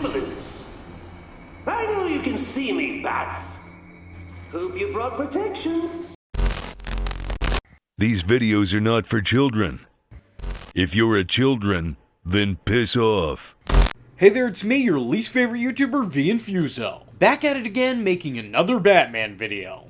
similars. I know you can see me, bats. Hope you brought protection. These videos are not for children. If you're a children, then piss off. Hey there, it's me, your least favorite YouTuber, Infuso. Back at it again, making another Batman video.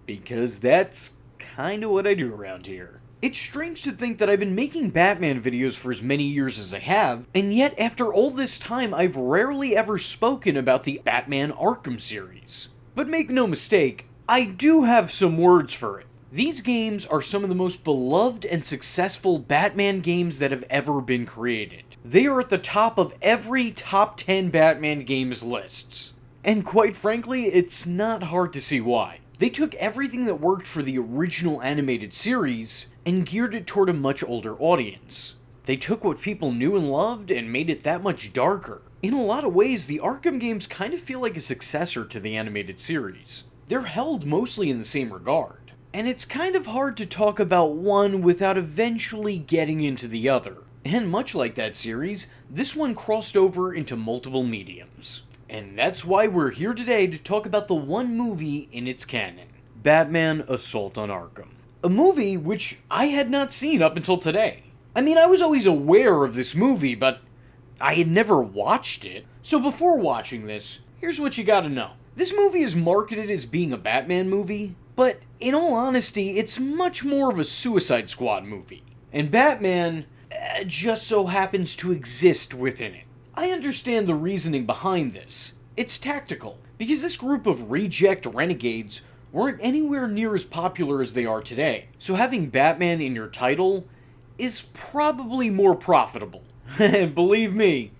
Because that's kinda what I do around here. It's strange to think that I've been making Batman videos for as many years as I have, and yet after all this time I've rarely ever spoken about the Batman Arkham series. But make no mistake, I do have some words for it. These games are some of the most beloved and successful Batman games that have ever been created. They are at the top of every top 10 Batman games lists. And quite frankly, it's not hard to see why. They took everything that worked for the original animated series and geared it toward a much older audience. They took what people knew and loved and made it that much darker. In a lot of ways, the Arkham games kind of feel like a successor to the animated series. They're held mostly in the same regard, and it's kind of hard to talk about one without eventually getting into the other. And much like that series, this one crossed over into multiple mediums. And that's why we're here today to talk about the one movie in its canon, Batman Assault on Arkham. A movie which I had not seen up until today. I mean, I was always aware of this movie, but I had never watched it. So before watching this, here's what you gotta know. This movie is marketed as being a Batman movie, but in all honesty, it's much more of a Suicide Squad movie. And Batman just so happens to exist within it. I understand the reasoning behind this. It's tactical, because this group of reject renegades weren't anywhere near as popular as they are today, so having Batman in your title is probably more profitable. Believe me,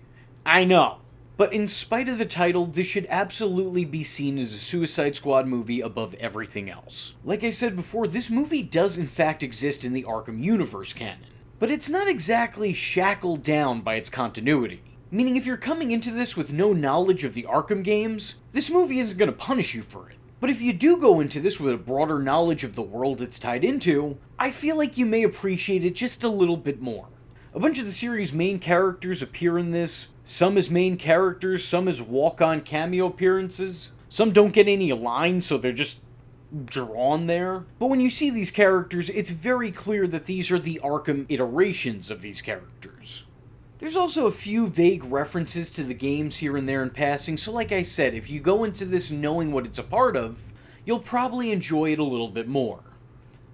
I know. But in spite of the title, this should absolutely be seen as a Suicide Squad movie above everything else. Like I said before, this movie does in fact exist in the Arkham universe canon, but it's not exactly shackled down by its continuity. Meaning if you're coming into this with no knowledge of the Arkham games, this movie isn't going to punish you for it. But if you do go into this with a broader knowledge of the world it's tied into, I feel like you may appreciate it just a little bit more. A bunch of the series' main characters appear in this, some as main characters, some as walk-on cameo appearances. Some don't get any lines, so they're just drawn there. But when you see these characters, it's very clear that these are the Arkham iterations of these characters. There's also a few vague references to the games here and there in passing, so like I said, if you go into this knowing what it's a part of, you'll probably enjoy it a little bit more.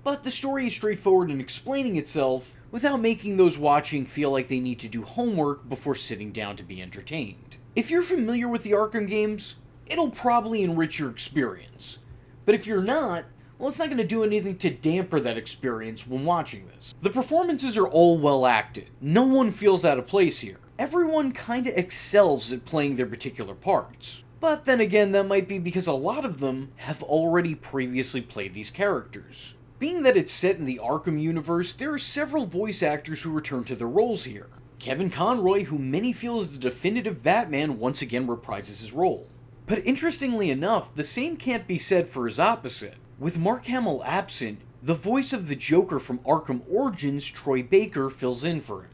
But the story is straightforward in explaining itself, without making those watching feel like they need to do homework before sitting down to be entertained. If you're familiar with the Arkham games, it'll probably enrich your experience. But if you're not, well, it's not going to do anything to damper that experience when watching this. The performances are all well acted. No one feels out of place here. Everyone kinda excels at playing their particular parts. But then again, that might be because a lot of them have already previously played these characters. Being that it's set in the Arkham universe, there are several voice actors who return to their roles here. Kevin Conroy, who many feel is the definitive Batman, once again reprises his role. But interestingly enough, the same can't be said for his opposite. With Mark Hamill absent, the voice of the Joker from Arkham Origins, Troy Baker, fills in for him.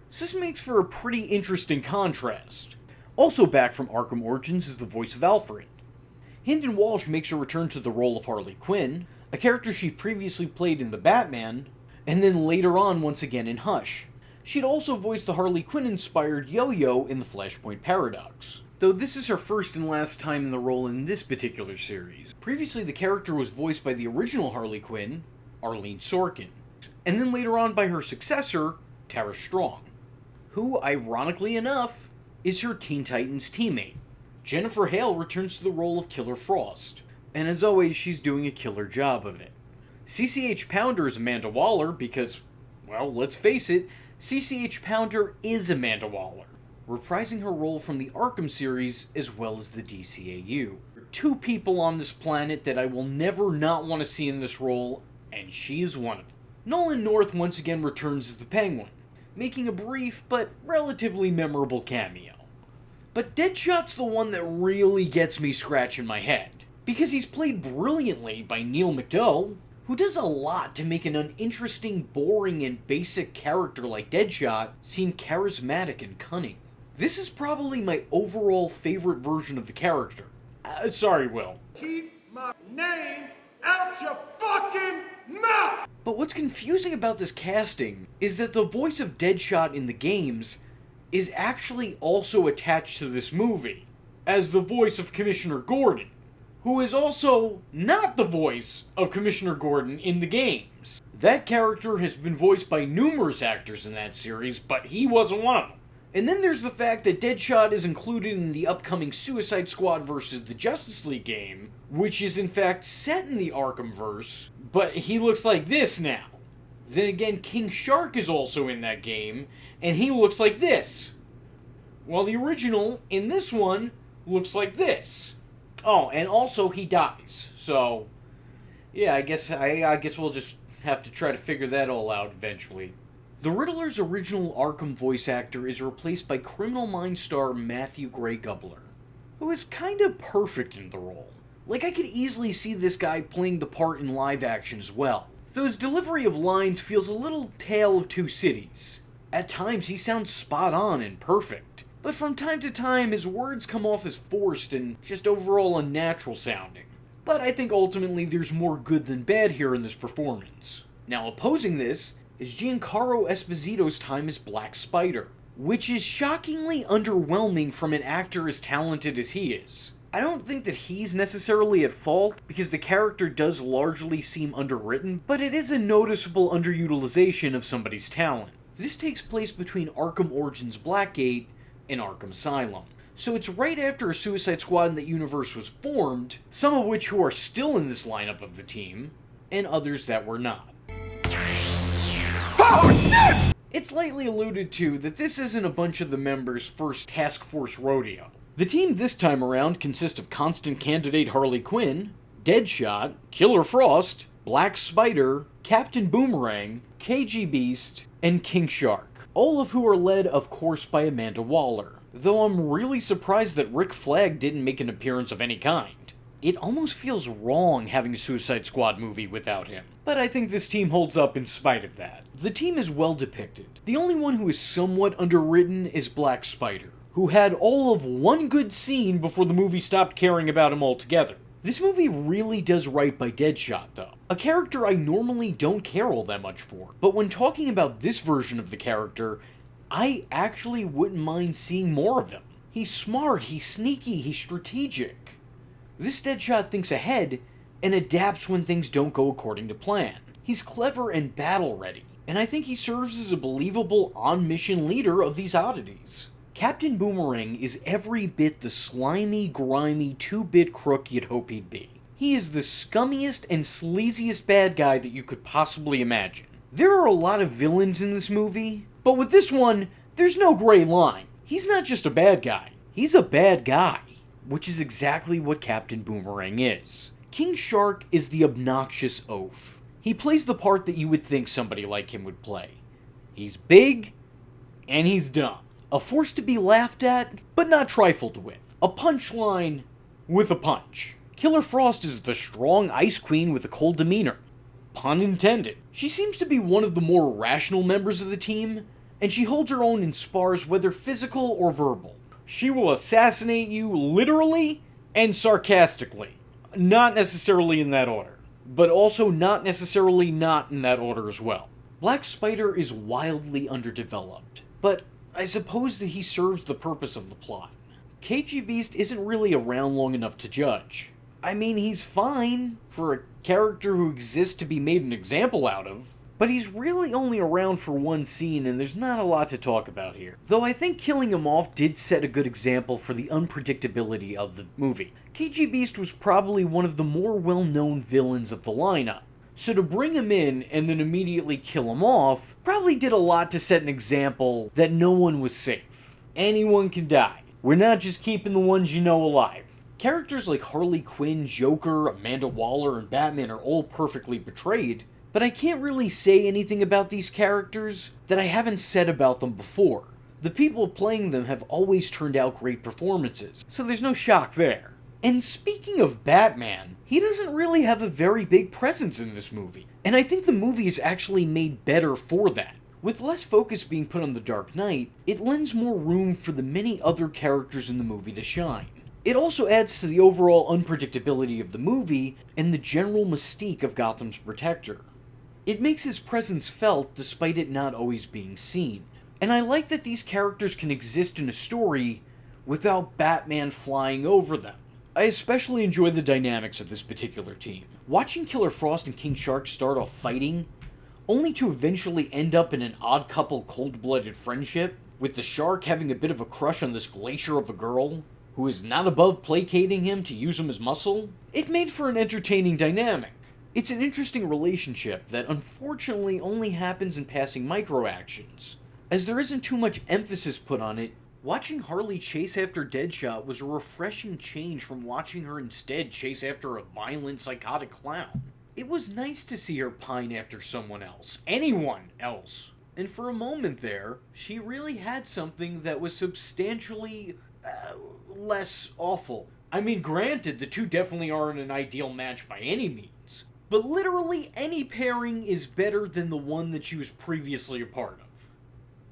So this makes for a pretty interesting contrast. Also back from Arkham Origins is the voice of Alfred. Hynden Walsh makes a return to the role of Harley Quinn, a character she previously played in The Batman, and then later on once again in Hush. She'd also voiced the Harley Quinn-inspired Yo-Yo in the Flashpoint Paradox, though this is her first and last time in the role in this particular series. Previously, the character was voiced by the original Harley Quinn, Arlene Sorkin, and then later on by her successor, Tara Strong, who, ironically enough, is her Teen Titans teammate. Jennifer Hale returns to the role of Killer Frost, and as always, she's doing a killer job of it. CCH Pounder is Amanda Waller because, well, let's face it, CCH Pounder is Amanda Waller, reprising her role from the Arkham series as well as the DCAU. There are two people on this planet that I will never not want to see in this role, and she is one of them. Nolan North once again returns as the Penguin, making a brief but relatively memorable cameo. But Deadshot's the one that really gets me scratching my head, because he's played brilliantly by Neil McDough, who does a lot to make an uninteresting, boring, and basic character like Deadshot seem charismatic and cunning. This is probably my overall favorite version of the character. Sorry, Will. Keep my name out your fucking mouth! But what's confusing about this casting is that the voice of Deadshot in the games is actually also attached to this movie as the voice of Commissioner Gordon, who is also not the voice of Commissioner Gordon in the games. That character has been voiced by numerous actors in that series, but he wasn't one of them. And then there's the fact that Deadshot is included in the upcoming Suicide Squad vs. the Justice League game, which is in fact set in the Arkhamverse, but he looks like this now. Then again, King Shark is also in that game, and he looks like this. While the original, in this one, looks like this. Oh, and also he dies. So, yeah, I guess we'll just have to try to figure that all out eventually. The Riddler's original Arkham voice actor is replaced by Criminal Minds star Matthew Gray Gubler, who is kinda perfect in the role. Like, I could easily see this guy playing the part in live action as well. Though his delivery of lines feels a little Tale of Two Cities. At times he sounds spot on and perfect, but from time to time his words come off as forced and just overall unnatural sounding. But I think ultimately there's more good than bad here in this performance. Now, opposing this is Giancarlo Esposito's time as Black Spider, which is shockingly underwhelming from an actor as talented as he is. I don't think that he's necessarily at fault, because the character does largely seem underwritten, but it is a noticeable underutilization of somebody's talent. This takes place between Arkham Origins Blackgate and Arkham Asylum. So it's right after a Suicide Squad in that universe was formed, some of which who are still in this lineup of the team, and others that were not. Oh shit! It's lightly alluded to that this isn't a bunch of the members' first task force rodeo. The team this time around consists of constant candidate Harley Quinn, Deadshot, Killer Frost, Black Spider, Captain Boomerang, KG Beast, and King Shark, all of who are led, of course, by Amanda Waller, though I'm really surprised that Rick Flag didn't make an appearance of any kind. It almost feels wrong having a Suicide Squad movie without him, but I think this team holds up in spite of that. The team is well depicted. The only one who is somewhat underwritten is Black Spider, who had all of one good scene before the movie stopped caring about him altogether. This movie really does right by Deadshot, though, a character I normally don't care all that much for, but when talking about this version of the character, I actually wouldn't mind seeing more of him. He's smart, he's sneaky, he's strategic. This Deadshot thinks ahead and adapts when things don't go according to plan. He's clever and battle-ready, and I think he serves as a believable on-mission leader of these oddities. Captain Boomerang is every bit the slimy, grimy, 2-bit crook you'd hope he'd be. He is the scummiest and sleaziest bad guy that you could possibly imagine. There are a lot of villains in this movie, but with this one, there's no gray line. He's not just a bad guy, he's a bad guy, which is exactly what Captain Boomerang is. King Shark is the obnoxious oaf. He plays the part that you would think somebody like him would play. He's big, and he's dumb. A force to be laughed at, but not trifled with. A punchline with a punch. Killer Frost is the strong ice queen with a cold demeanor. Pun intended. She seems to be one of the more rational members of the team, and she holds her own in spars whether physical or verbal. She will assassinate you literally and sarcastically. Not necessarily in that order, but also not necessarily not in that order as well. Black Spider is wildly underdeveloped, but I suppose that he serves the purpose of the plot. KG Beast isn't really around long enough to judge. I mean, he's fine for a character who exists to be made an example out of, but he's really only around for one scene and there's not a lot to talk about here. Though I think killing him off did set a good example for the unpredictability of the movie. KG Beast was probably one of the more well-known villains of the lineup, so to bring him in and then immediately kill him off probably did a lot to set an example that no one was safe. Anyone can die. We're not just keeping the ones you know alive. Characters like Harley Quinn, Joker, Amanda Waller, and Batman are all perfectly portrayed, but I can't really say anything about these characters that I haven't said about them before. The people playing them have always turned out great performances, so there's no shock there. And speaking of Batman, he doesn't really have a very big presence in this movie, and I think the movie is actually made better for that. With less focus being put on the Dark Knight, it lends more room for the many other characters in the movie to shine. It also adds to the overall unpredictability of the movie and the general mystique of Gotham's protector. It makes his presence felt despite it not always being seen. And I like that these characters can exist in a story without Batman flying over them. I especially enjoy the dynamics of this particular team. Watching Killer Frost and King Shark start off fighting, only to eventually end up in an odd couple cold-blooded friendship, with the Shark having a bit of a crush on this glacier of a girl, who is not above placating him to use him as muscle, it made for an entertaining dynamic. It's an interesting relationship that unfortunately only happens in passing micro-actions. As there isn't too much emphasis put on it, watching Harley chase after Deadshot was a refreshing change from watching her instead chase after a violent, psychotic clown. It was nice to see her pine after someone else. Anyone else. And for a moment there, she really had something that was substantially less awful. I mean, granted, the two definitely aren't an ideal match by any means, but literally any pairing is better than the one that she was previously a part of.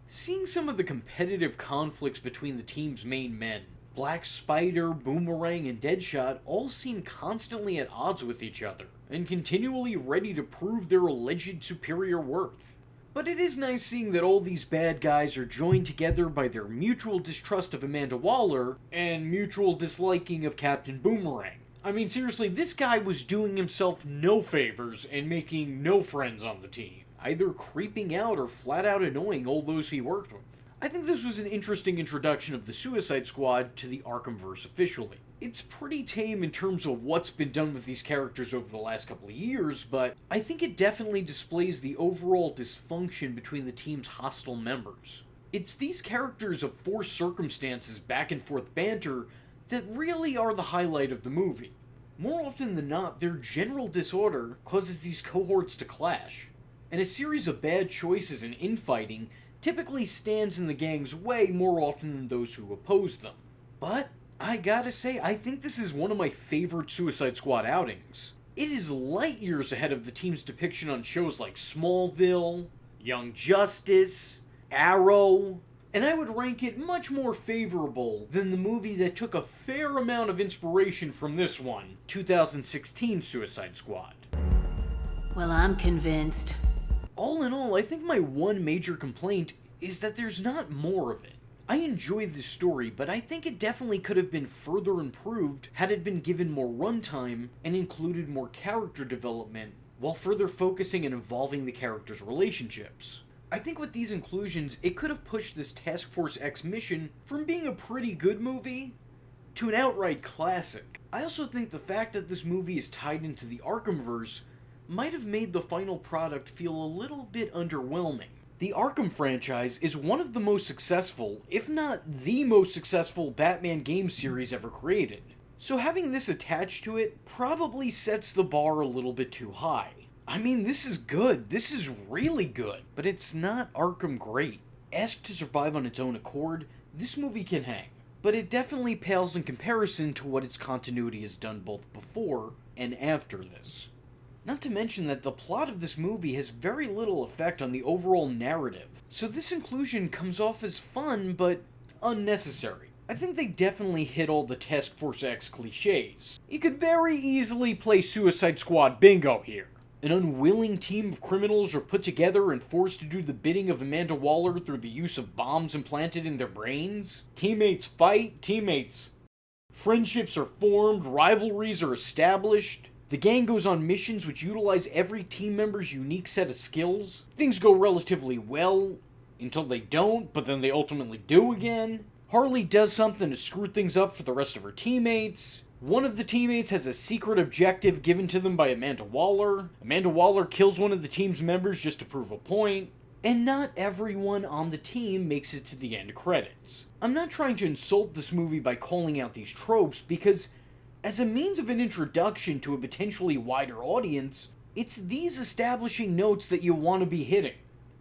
Seeing some of the competitive conflicts between the team's main men, Black Spider, Boomerang, and Deadshot all seem constantly at odds with each other, and continually ready to prove their alleged superior worth. But it is nice seeing that all these bad guys are joined together by their mutual distrust of Amanda Waller and mutual disliking of Captain Boomerang. I mean, seriously, this guy was doing himself no favors and making no friends on the team, either creeping out or flat out annoying all those he worked with. I think this was an interesting introduction of the Suicide Squad to the Arkhamverse officially. It's pretty tame in terms of what's been done with these characters over the last couple of years, but I think it definitely displays the overall dysfunction between the team's hostile members. It's these characters of forced circumstances back and forth banter that really are the highlight of the movie. More often than not, their general disorder causes these cohorts to clash, and a series of bad choices and infighting typically stands in the gang's way more often than those who oppose them. But I gotta say, I think this is one of my favorite Suicide Squad outings. It is light years ahead of the team's depiction on shows like Smallville, Young Justice, Arrow, and I would rank it much more favorable than the movie that took a fair amount of inspiration from this one, 2016 Suicide Squad. Well, I'm convinced. All in all, I think my one major complaint is that there's not more of it. I enjoy this story, but I think it definitely could have been further improved had it been given more runtime and included more character development, while further focusing and evolving the characters' relationships. I think with these inclusions, it could have pushed this Task Force X mission from being a pretty good movie to an outright classic. I also think the fact that this movie is tied into the Arkhamverse might have made the final product feel a little bit underwhelming. The Arkham franchise is one of the most successful, if not the most successful, Batman game series ever created. So having this attached to it probably sets the bar a little bit too high. I mean, this is good. This is really good. But it's not Arkham great. Asked to survive on its own accord, this movie can hang. But it definitely pales in comparison to what its continuity has done both before and after this. Not to mention that the plot of this movie has very little effect on the overall narrative, so this inclusion comes off as fun, but unnecessary. I think they definitely hit all the Task Force X cliches. You could very easily play Suicide Squad bingo here. An unwilling team of criminals are put together and forced to do the bidding of Amanda Waller through the use of bombs implanted in their brains. Teammates fight, friendships are formed, rivalries are established. The gang goes on missions which utilize every team member's unique set of skills. Things go relatively well, until they don't, but then they ultimately do again. Harley does something to screw things up for the rest of her teammates. One of the teammates has a secret objective given to them by Amanda Waller. Amanda Waller kills one of the team's members just to prove a point. And not everyone on the team makes it to the end credits. I'm not trying to insult this movie by calling out these tropes, because as a means of an introduction to a potentially wider audience, it's these establishing notes that you want to be hitting.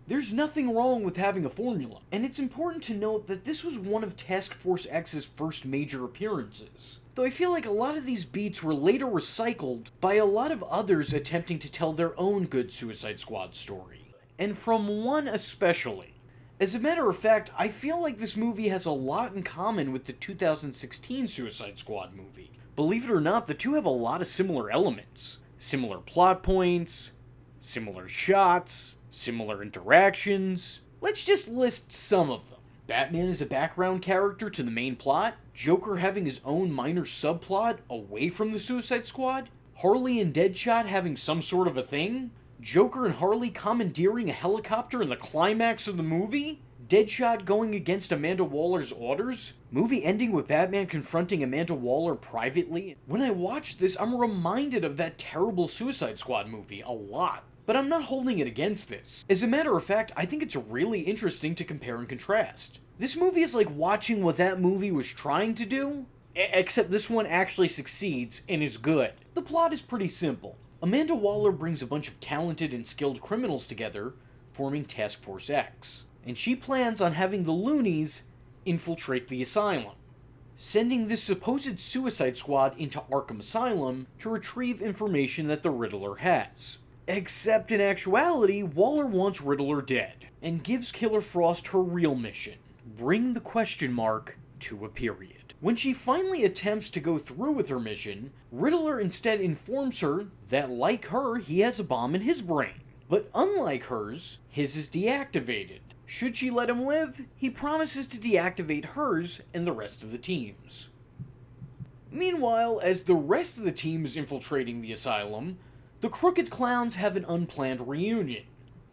There's nothing wrong with having a formula, and it's important to note that this was one of Task Force X's first major appearances. Though I feel like a lot of these beats were later recycled by a lot of others attempting to tell their own good Suicide Squad story. and from one especially. As a matter of fact, I feel like this movie has a lot in common with the 2016 Suicide Squad movie. Believe it or not, the two have a lot of similar elements. Similar plot points, similar shots, similar interactions. Let's just list some of them. Batman is a background character to the main plot, Joker having his own minor subplot away from the Suicide Squad, Harley and Deadshot having some sort of a thing, Joker and Harley commandeering a helicopter in the climax of the movie, Deadshot going against Amanda Waller's orders, movie ending with Batman confronting Amanda Waller privately. When I watch this, I'm reminded of that terrible Suicide Squad movie a lot. But I'm not holding it against this. As a matter of fact, I think it's really interesting to compare and contrast. This movie is like watching what that movie was trying to do, except this one actually succeeds and is good. The plot is pretty simple. Amanda Waller brings a bunch of talented and skilled criminals together, forming Task Force X. And she plans on having the loonies infiltrate the asylum, sending this supposed Suicide Squad into Arkham Asylum to retrieve information that the Riddler has. Except in actuality, Waller wants Riddler dead, and gives Killer Frost her real mission: bring the question mark to a period. When she finally attempts to go through with her mission, Riddler instead informs her that, like her, he has a bomb in his brain. But unlike hers, his is deactivated. Should she let him live, he promises to deactivate hers and the rest of the team's. Meanwhile, as the rest of the team is infiltrating the asylum, the Crooked Clowns have an unplanned reunion.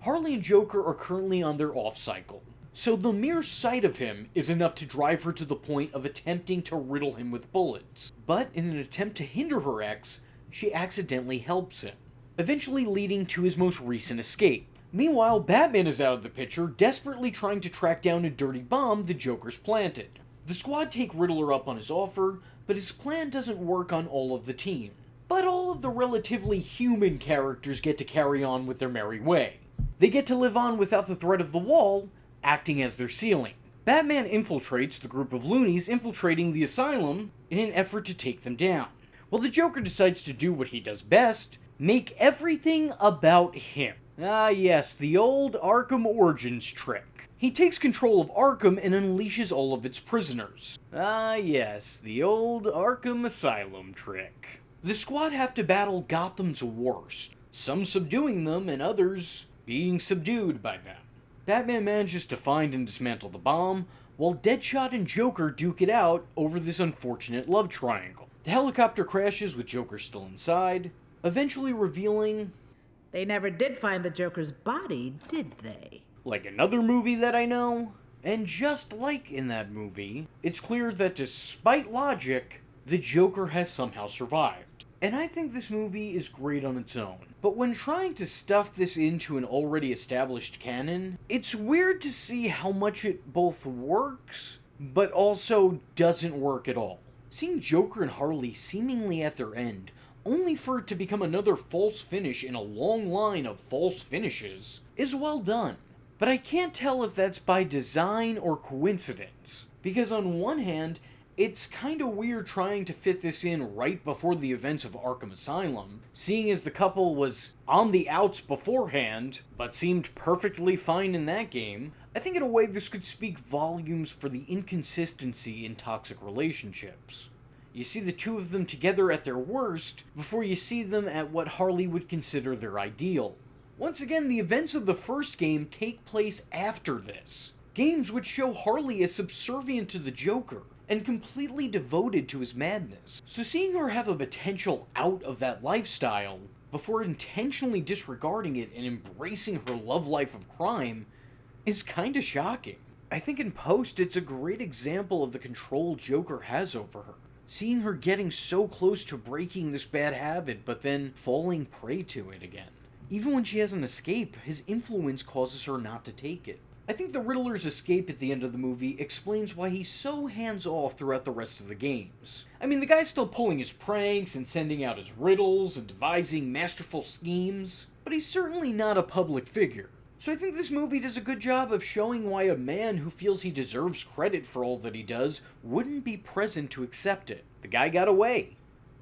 Harley and Joker are currently on their off cycle, so the mere sight of him is enough to drive her to the point of attempting to riddle him with bullets. But in an attempt to hinder her ex, she accidentally helps him, eventually leading to his most recent escape. Meanwhile, Batman is out of the picture, desperately trying to track down a dirty bomb the Joker's planted. The squad take Riddler up on his offer, but his plan doesn't work on all of the team. But all of the relatively human characters get to carry on with their merry way. They get to live on without the threat of the wall acting as their ceiling. Batman infiltrates the group of loonies infiltrating the asylum in an effort to take them down, while the Joker decides to do what he does best: make everything about him. Ah yes, the old Arkham Origins trick. He takes control of Arkham and unleashes all of its prisoners. Ah yes, the old Arkham Asylum trick. The squad have to battle Gotham's worst, some subduing them and others being subdued by them. Batman manages to find and dismantle the bomb, while Deadshot and Joker duke it out over this unfortunate love triangle. The helicopter crashes with Joker still inside, eventually revealing... They never did find the Joker's body, did they? Like another movie that I know. And just like in that movie, it's clear that despite logic, the Joker has somehow survived. And I think this movie is great on its own. But when trying to stuff this into an already established canon, it's weird to see how much it both works, but also doesn't work at all. Seeing Joker and Harley seemingly at their end, only for it to become another false finish in a long line of false finishes, is well done. But I can't tell if that's by design or coincidence, because on one hand, it's kinda weird trying to fit this in right before the events of Arkham Asylum, seeing as the couple was on the outs beforehand, but seemed perfectly fine in that game. I think in a way this could speak volumes for the inconsistency in toxic relationships. You see the two of them together at their worst, before you see them at what Harley would consider their ideal. Once again, the events of the first game take place after this. Games which show Harley as subservient to the Joker, and completely devoted to his madness. So seeing her have a potential out of that lifestyle, before intentionally disregarding it and embracing her love life of crime, is kinda shocking. I think in post, it's a great example of the control Joker has over her. Seeing her getting so close to breaking this bad habit, but then falling prey to it again. Even when she has an escape, his influence causes her not to take it. I think the Riddler's escape at the end of the movie explains why he's so hands-off throughout the rest of the games. I mean, the guy's still pulling his pranks and sending out his riddles and devising masterful schemes, but he's certainly not a public figure. So I think this movie does a good job of showing why a man who feels he deserves credit for all that he does wouldn't be present to accept it. The guy got away.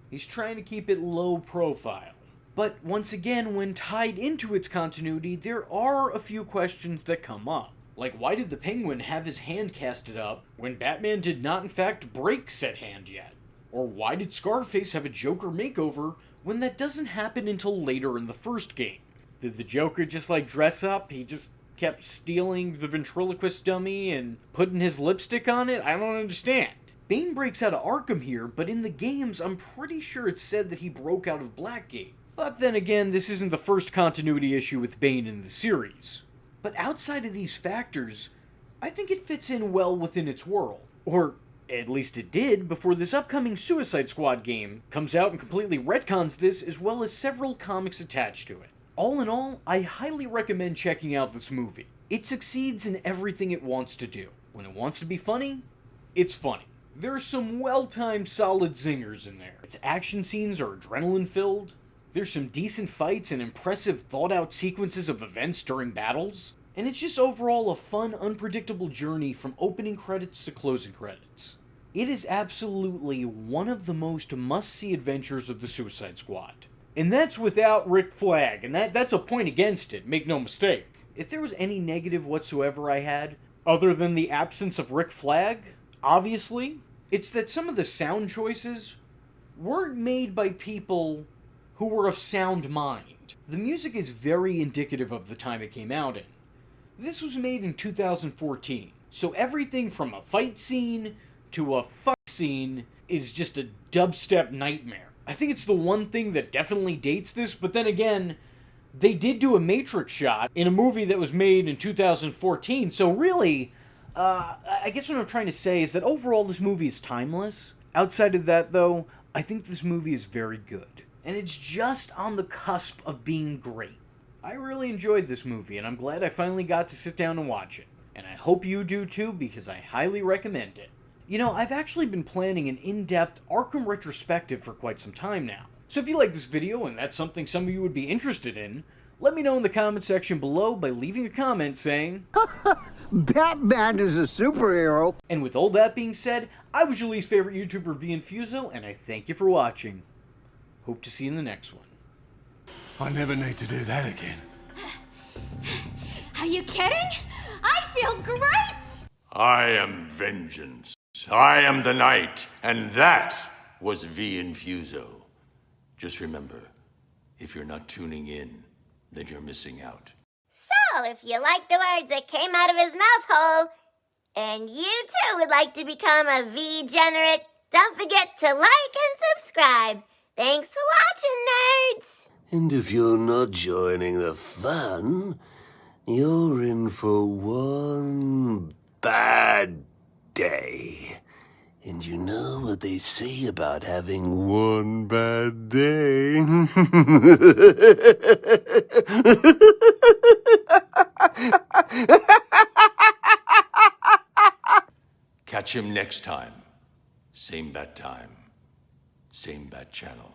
He's trying to keep it low profile. But once again, when tied into its continuity, there are a few questions that come up. Like, why did the Penguin have his hand casted up when Batman did not in fact break said hand yet? Or why did Scarface have a Joker makeover when that doesn't happen until later in the first game? Did the Joker just dress up? He just kept stealing the ventriloquist dummy and putting his lipstick on it? I don't understand. Bane breaks out of Arkham here, but in the games, I'm pretty sure it said that he broke out of Blackgate. But then again, this isn't the first continuity issue with Bane in the series. But outside of these factors, I think it fits in well within its world. Or at least it did before this upcoming Suicide Squad game comes out and completely retcons this, as well as several comics attached to it. All in all, I highly recommend checking out this movie. It succeeds in everything it wants to do. When it wants to be funny, it's funny. There are some well-timed solid zingers in there. Its action scenes are adrenaline-filled. There's some decent fights and impressive thought-out sequences of events during battles. And it's just overall a fun, unpredictable journey from opening credits to closing credits. It is absolutely one of the most must-see adventures of the Suicide Squad. And that's without Rick Flag, and that's a point against it, make no mistake. If there was any negative whatsoever I had, other than the absence of Rick Flag, obviously, it's that some of the sound choices weren't made by people who were of sound mind. The music is very indicative of the time it came out in. This was made in 2014, so everything from a fight scene to a fuck scene is just a dubstep nightmare. I think it's the one thing that definitely dates this, but then again, they did do a Matrix shot in a movie that was made in 2014, so really, I guess what I'm trying to say is that overall this movie is timeless. Outside of that, though, I think this movie is very good. And it's just on the cusp of being great. I really enjoyed this movie, and I'm glad I finally got to sit down and watch it. And I hope you do too, because I highly recommend it. You know, I've actually been planning an in-depth Arkham retrospective for quite some time now. So if you like this video and that's something some of you would be interested in, let me know in the comment section below by leaving a comment saying, Batman is a superhero. And with all that being said, I was your least favorite YouTuber, Infuso, and I thank you for watching. Hope to see you in the next one. I never need to do that again. Are you kidding? I feel great! I am vengeance. I am the night, and that was V Infuso. Just remember, if you're not tuning in, then you're missing out. So, if you like the words that came out of his mouth hole, and you too would like to become a V-generate, don't forget to like and subscribe. Thanks for watching, nerds! And if you're not joining the fun, you're in for one bad day. And you know what they say about having one bad day? Catch him next time. Same bat time. Same bat channel.